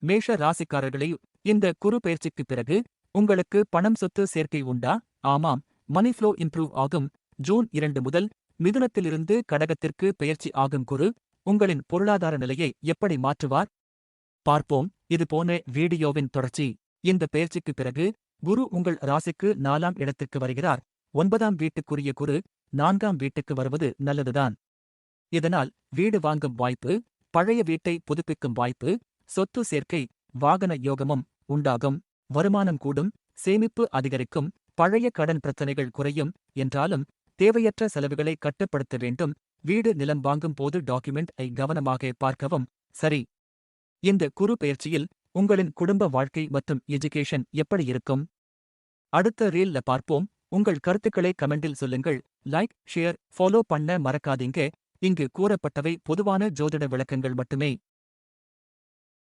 மேஷ ராசிக்காரர்களே, இந்த குரு பெயர்ச்சிக்கு பிறகு உங்களுக்கு பணம் சொத்து சேர்க்கை உண்டா? ஆமாம், மணி ஃப்ளோ இம்ப்ரூவ் ஆகும். ஜூன் 2 முதல் மிதுனத்திலிருந்து கடகத்திற்கு பெயர்ச்சி ஆகும் குரு உங்களின் பொருளாதார நிலையை எப்படி மாற்றுவார்? பார்ப்போம். இது போன வீடியோவின் தொடர்ச்சி. இந்த பெயர்ச்சிக்கு பிறகு குரு உங்கள் ராசிக்கு 4ஆம் இடத்திற்கு வருகிறார். 9ஆம் வீட்டுக்குரிய குரு 4ஆம் வீட்டுக்கு வருவது நல்லதுதான். இதனால் வீடு வாங்கும் வாய்ப்பு, பழைய வீட்டை புதுப்பிக்கும் வாய்ப்பு, சொத்து சேர்க்கை, வாகன யோகமும் உண்டாகும். வருமானம் கூடும், சேமிப்பு அதிகரிக்கும், பழைய கடன் பிரச்சனைகள் குறையும். என்றாலும் தேவையற்ற செலவுகளை கட்டுப்படுத்த வேண்டும். வீடு நிலம் வாங்கும் போது டாக்குமெண்ட் ஐ கவனமாக பார்க்கவும். சரி, இந்த குரு பெயர்ச்சியில் உங்களின் குடும்ப வாழ்க்கை மற்றும் எஜுகேஷன் எப்படி இருக்கும்? அடுத்த ரீல்ல பார்ப்போம். உங்கள் கருத்துக்களை கமெண்டில் சொல்லுங்கள். லைக், ஷேர், ஃபாலோ பண்ண மறக்காதீங்க. இங்கு கூறப்பட்டவை பொதுவான ஜோதிட விளக்கங்கள் மட்டுமே.